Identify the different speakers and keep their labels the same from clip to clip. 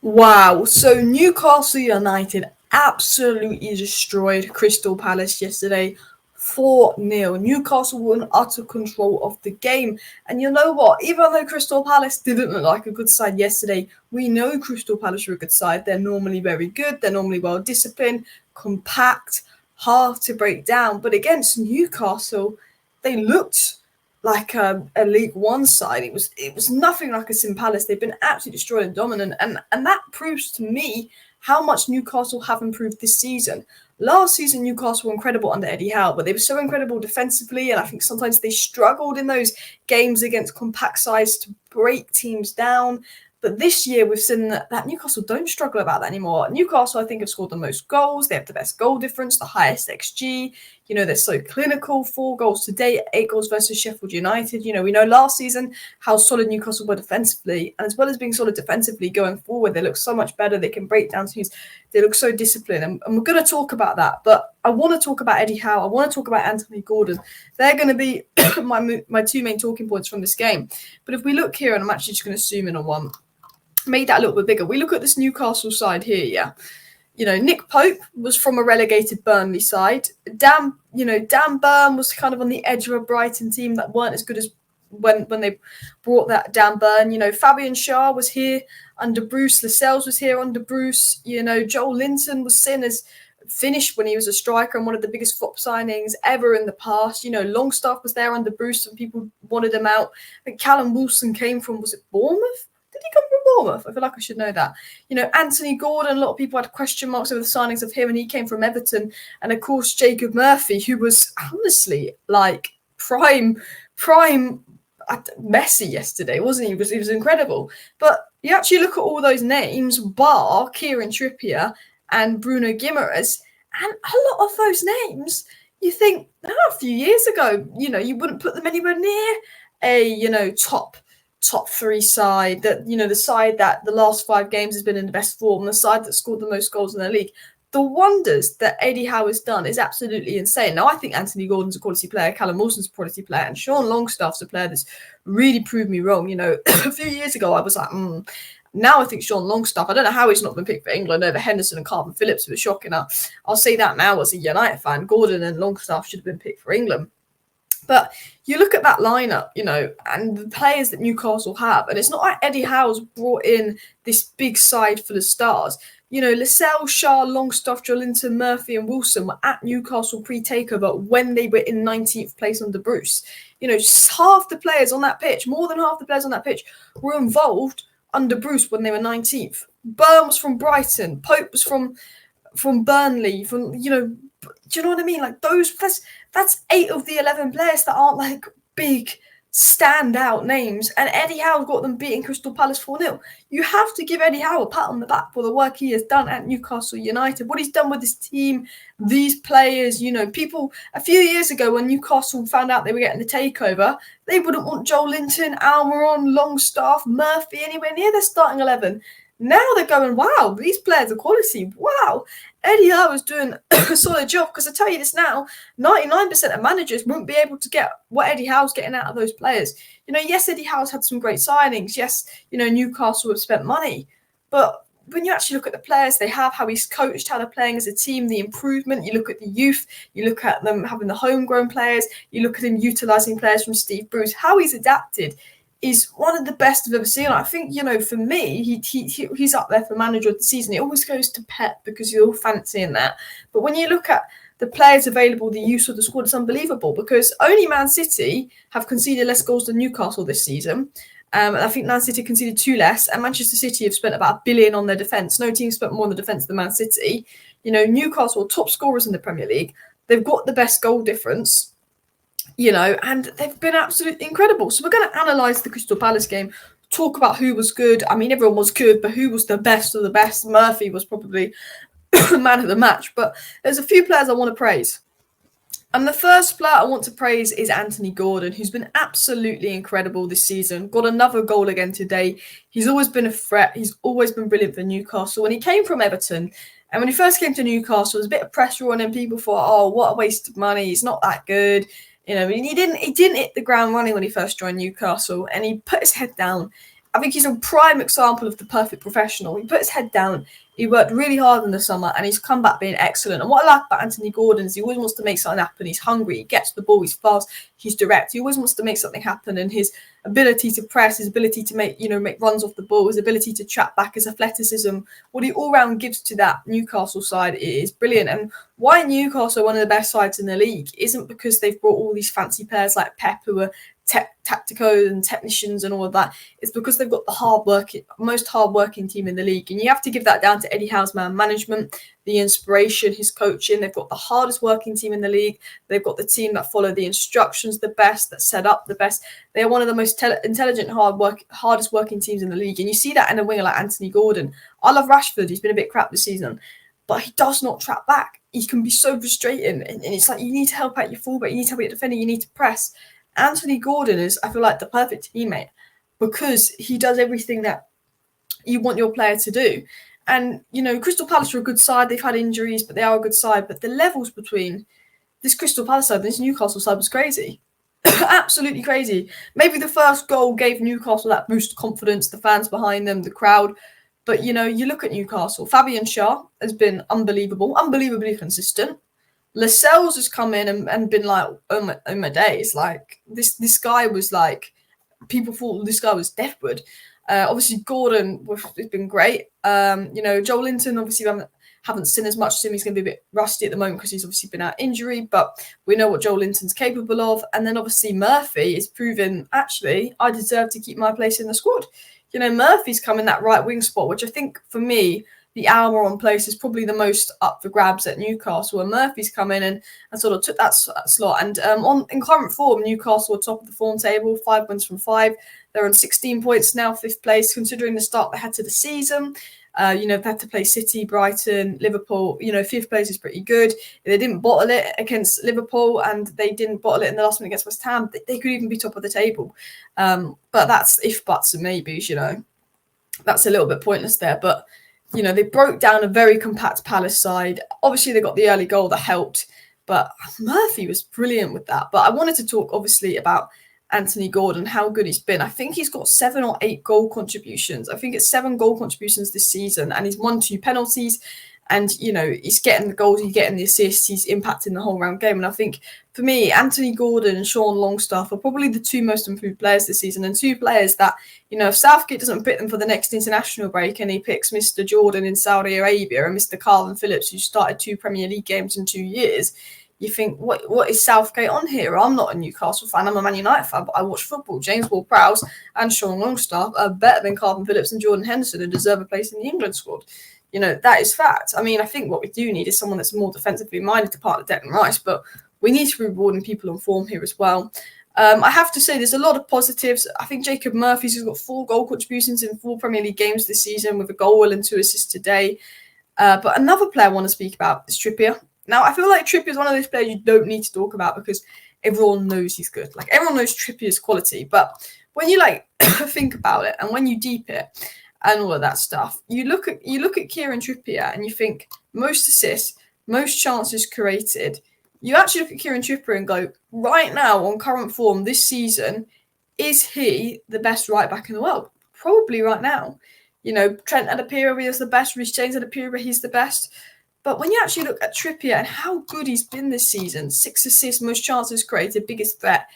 Speaker 1: Wow. So Newcastle United absolutely destroyed Crystal Palace yesterday. 4-0. Newcastle were in utter control of the game. And you know what? Even though Crystal Palace didn't look like a good side yesterday, we know Crystal Palace are a good side. They're normally very good. They're normally well disciplined, compact, hard to break down. But against Newcastle, they looked like a League One side. It was nothing like a Sim Palace. They've been absolutely destroyed and dominant, and that proves to me how much Newcastle have improved this season. Last season, Newcastle were incredible under Eddie Howe, but they were so incredible defensively, and I think sometimes they struggled in those games against compact sides to break teams down. But this year, we've seen that Newcastle don't struggle about that anymore. Newcastle, I think, have scored the most goals. They have the best goal difference, the highest XG. You know, they're so clinical, 4 goals today, 8 goals versus Sheffield United. You know, we know last season how solid Newcastle were defensively. And as well as being solid defensively going forward, they look so much better. They can break down teams. They look so disciplined. And we're going to talk about that. But I want to talk about Eddie Howe. I want to talk about Anthony Gordon. They're going to be my two main talking points from this game. But if we look here, and I'm actually just going to zoom in on one, made that a little bit bigger. We look at this Newcastle side here, yeah. You know, Nick Pope was from a relegated Burnley side. Dan Burn was kind of on the edge of a Brighton team that weren't as good as when they brought that Dan Burn. You know, Fabian Schär was here under Bruce. Lascelles was here under Bruce. You know, Joel Linton was seen as finished when he was a striker and one of the biggest flop signings ever in the past. You know, Longstaff was there under Bruce and people wanted him out. I think Callum Wilson came from, was it Bournemouth? Did he come from Bournemouth? I feel like I should know that. You know, Anthony Gordon, a lot of people had question marks over the signings of him, and he came from Everton. And of course, Jacob Murphy, who was honestly like prime Messi yesterday, wasn't he? He was incredible. But you actually look at all those names, bar Kieran Trippier and Bruno Guimaraes, and a lot of those names, you think, a few years ago, you know, you wouldn't put them anywhere near a, you know, top 3 side, that, you know, the side that the last 5 games has been in the best form, the side that scored the most goals in the league. The wonders that Eddie Howe has done is absolutely insane. Now, I think Anthony Gordon's a quality player, Callum Wilson's a quality player, and Sean Longstaff's a player that's really proved me wrong. You know, a few years ago, I was like, Now I think Sean Longstaff, I don't know how he's not been picked for England over Henderson and Calvin Phillips, who was shocking. I'll say that now as a United fan. Gordon and Longstaff should have been picked for England. But you look at that lineup, you know, and the players that Newcastle have, and it's not like Eddie Howe's brought in this big side full of stars. You know, Lascelles, Schär, Longstaff, Joelinton, Murphy and Wilson were at Newcastle pre-takeover when they were in 19th place under Bruce. You know, half the players on that pitch, more than half the players on that pitch, were involved under Bruce when they were 19th. Burn was from Brighton. Pope was from Burnley, you know, do you know what I mean? Like that's 8 of the 11 players that aren't like big standout names, and Eddie Howe got them beating Crystal Palace 4-0. You have to give Eddie Howe a pat on the back for the work he has done at Newcastle United, what he's done with his team, these players. You know, people a few years ago when Newcastle found out they were getting the takeover, they wouldn't want Joel Linton, Almiron, Longstaff, Murphy anywhere near their starting 11. Now they're going, wow, these players are quality. Wow, Eddie Howe is doing a solid job, because I tell you this now, 99% of managers won't be able to get what Eddie Howe's getting out of those players. You know, yes, Eddie Howe's had some great signings. Yes, you know, Newcastle have spent money. But when you actually look at the players they have, how he's coached, how they're playing as a team, the improvement, you look at the youth, you look at them having the homegrown players, you look at him utilising players from Steve Bruce, how he's adapted is one of the best I've ever seen. I think, you know, for me, he's up there for manager of the season. It always goes to Pep because you're all fancying that. But when you look at the players available, the use of the squad, it's unbelievable, because only Man City have conceded less goals than Newcastle this season. And I think Man City conceded 2 less, and Manchester City have spent about $1 billion on their defence. No team spent more on the defence than Man City. You know, Newcastle, top scorers in the Premier League. They've got the best goal difference. You know, and they've been absolutely incredible. So we're going to analyse the Crystal Palace game, talk about who was good. I mean, everyone was good, but who was the best of the best? Murphy was probably man of the match. But there's a few players I want to praise. And the first player I want to praise is Anthony Gordon, who's been absolutely incredible this season. Got another goal again today. He's always been a threat. He's always been brilliant for Newcastle. When he came from Everton, and when he first came to Newcastle, there was a bit of pressure on him. People thought, oh, what a waste of money. He's not that good. You know, he didn't hit the ground running when he first joined Newcastle, and he put his head down I think he's a prime example of the perfect professional. He put his head down. He worked really hard in the summer, and he's come back being excellent. And what I like about Anthony Gordon is he always wants to make something happen. He's hungry. He gets the ball. He's fast. He's direct. He always wants to make something happen. And his ability to press, his ability to make runs off the ball, his ability to trap back, his athleticism, what he all round gives to that Newcastle side is brilliant. And why Newcastle are one of the best sides in the league isn't because they've brought all these fancy players like Pep, who are tacticos and technicians and all of that. It's because they've got the most hard-working team in the league, and you have to give that down to Eddie Howe's man management, the inspiration, his coaching. They've got the hardest working team in the league. They've got the team that follow the instructions the best, that set up the best. They are one of the most intelligent, hardest working teams in the league, and you see that in a winger like Anthony Gordon. I love Rashford. He's been a bit crap this season, but he does not trap back. He can be so frustrating, and it's like you need to help out your fullback, you need to help your defender, you need to press. Anthony Gordon is, I feel like, the perfect teammate because he does everything that you want your player to do. And, Crystal Palace are a good side. They've had injuries, but they are a good side. But the levels between this Crystal Palace side and this Newcastle side was crazy. Absolutely crazy. Maybe the first goal gave Newcastle that boost of confidence, the fans behind them, the crowd. But, you look at Newcastle. Fabian Schär has been unbelievably consistent. Lascelles has come in and been like, oh my days. Like, this guy was like, people thought this guy was Deathwood. Obviously, Gordon has been great. Joel Linton, obviously, we haven't seen as much of him. He's going to be a bit rusty at the moment because he's obviously been out injury, but we know what Joel Linton's capable of. And then, obviously, Murphy is proven, actually, I deserve to keep my place in the squad. Murphy's come in that right wing spot, which I think, for me, the Almiron place is probably the most up for grabs at Newcastle, and Murphy's come in and sort of took that slot. And in current form, Newcastle are top of the form table, 5 wins from 5. They're on 16 points now, 5th place, considering the start they had to the season. They had to play City, Brighton, Liverpool. 5th place is pretty good. They didn't bottle it against Liverpool, and they didn't bottle it in the last one against West Ham. They could even be top of the table. But that's if, buts, and maybes, That's a little bit pointless there, but they broke down a very compact Palace side. Obviously, they got the early goal that helped, but Murphy was brilliant with that. But I wanted to talk, obviously, about Anthony Gordon, how good he's been. I think he's got 7 or 8 goal contributions. I think it's 7 goal contributions this season, and he's won 2 penalties. And, he's getting the goals, he's getting the assists, he's impacting the whole round game. And I think, for me, Anthony Gordon and Sean Longstaff are probably the 2 most improved players this season, and 2 players that, if Southgate doesn't pick them for the next international break and he picks Mr. Jordan in Saudi Arabia and Mr. Calvin Phillips, who started 2 Premier League games in 2 years, you think, what is Southgate on here? I'm not a Newcastle fan, I'm a Man United fan, but I watch football. James Ward-Prowse and Sean Longstaff are better than Calvin Phillips and Jordan Henderson and deserve a place in the England squad. That is fact. I mean, I think what we do need is someone that's more defensively minded to partner Declan Rice, but we need to be rewarding people on form here as well. I have to say there's a lot of positives. I think Jacob Murphy's got 4 goal contributions in 4 Premier League games this season with a goal and 2 assists today. But another player I want to speak about is Trippier. Now, I feel like Trippier is one of those players you don't need to talk about because everyone knows he's good. Like, everyone knows Trippier's quality. But when you, think about it and when you deep it, and all of that stuff, you look at Kieran Trippier and you think most assists, most chances created. You actually look at Kieran Trippier and go, right now on current form this season, is he the best right back in the world? Probably right now. Trent had a period where he was the best. Reece James had a period where he's the best. But when you actually look at Trippier and how good he's been this season, 6 assists, most chances created, biggest threat,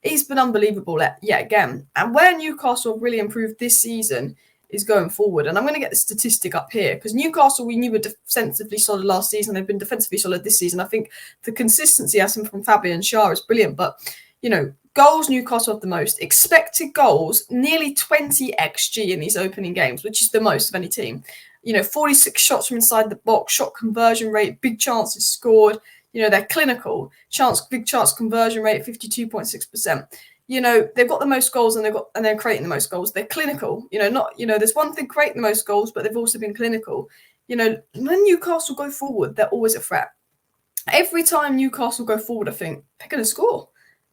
Speaker 1: he's been unbelievable yet again. And where Newcastle have really improved this season is going forward. And I'm going to get the statistic up here because Newcastle, we knew were defensively solid last season. They've been defensively solid this season. I think the consistency as from Fabian Schär is brilliant. But, goals Newcastle have the most. Expected goals, nearly 20 XG in these opening games, which is the most of any team. 46 shots from inside the box, shot conversion rate, big chances scored. They're clinical. Big chance conversion rate, 52.6%. They've got the most goals and they're creating the most goals. They're clinical. There's one thing creating the most goals, but they've also been clinical. When Newcastle go forward, they're always a threat. Every time Newcastle go forward, I think they're going to score.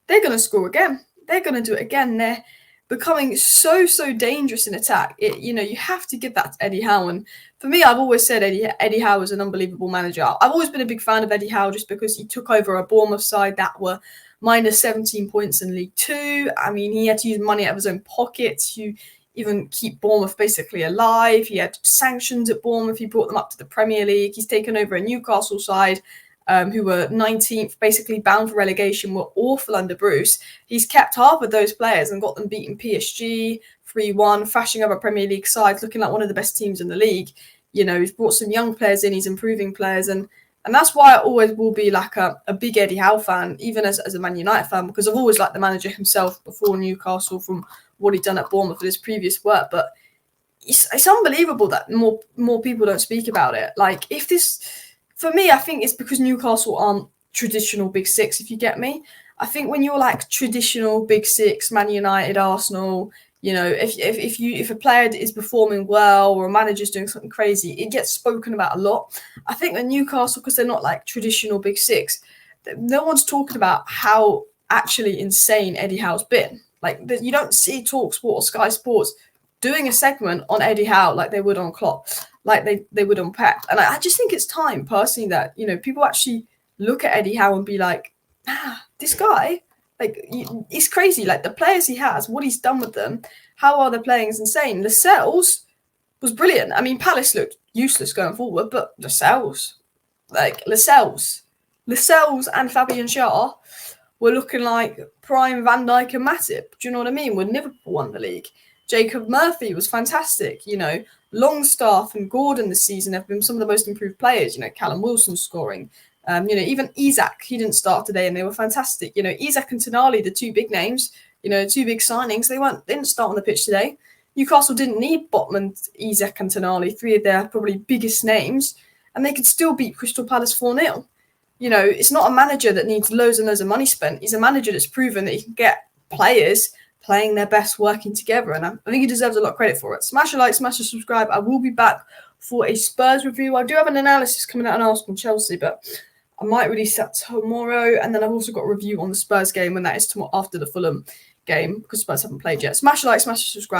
Speaker 1: They're going to score again. They're going to do it again. They're becoming so dangerous in attack. You have to give that to Eddie Howe. And for me, I've always said Eddie Howe is an unbelievable manager. I've always been a big fan of Eddie Howe just because he took over a Bournemouth side that were minus 17 points in League Two. I mean, he had to use money out of his own pocket to even keep Bournemouth basically alive. He had sanctions at Bournemouth. He brought them up to the Premier League. He's taken over a Newcastle side who were 19th, basically bound for relegation, were awful under Bruce. He's kept half of those players and got them beating PSG 3-1, thrashing other Premier League sides, looking like one of the best teams in the league. He's brought some young players in, he's improving players, and that's why I always will be like a big Eddie Howe fan, even as a Man United fan, because I've always liked the manager himself before Newcastle from what he'd done at Bournemouth with his previous work. But it's unbelievable that more people don't speak about it. Like, if this, for me, I think it's because Newcastle aren't traditional Big Six, if you get me. I think when you're like traditional Big Six, Man United, Arsenal, if a player is performing well or a manager's doing something crazy, it gets spoken about a lot. I think that Newcastle, because they're not like traditional Big Six, no one's talking about how actually insane Eddie Howe's been. Like, you don't see TalkSport or Sky Sports doing a segment on Eddie Howe like they would on Klopp, like they would on Pep. And I just think it's time, personally, that people actually look at Eddie Howe and be like, this guy, like, it's crazy. Like, the players he has, what he's done with them, how well they're playing is insane. Lascelles was brilliant. I mean, Palace looked useless going forward, but Lascelles and Fabian Schär were looking like prime Van Dijk and Matip. Do you know what I mean? When Liverpool won the league. Jacob Murphy was fantastic. Longstaff and Gordon this season have been some of the most improved players. Callum Wilson scoring. Even Isak, he didn't start today and they were fantastic. Isak and Tonali, the two big names, two big signings, they didn't start on the pitch today. Newcastle didn't need Botman, Isak and Tonali, three of their probably biggest names, and they could still beat Crystal Palace 4-0. It's not a manager that needs loads and loads of money spent. He's a manager that's proven that he can get players playing their best, working together, and I think he deserves a lot of credit for it. Smash a like, smash a subscribe. I will be back for a Spurs review. I do have an analysis coming out on Arsenal and Chelsea, but I might release that tomorrow, and then I've also got a review on the Spurs game, and that is tomorrow after the Fulham game, because Spurs haven't played yet. Smash a like, smash a subscribe.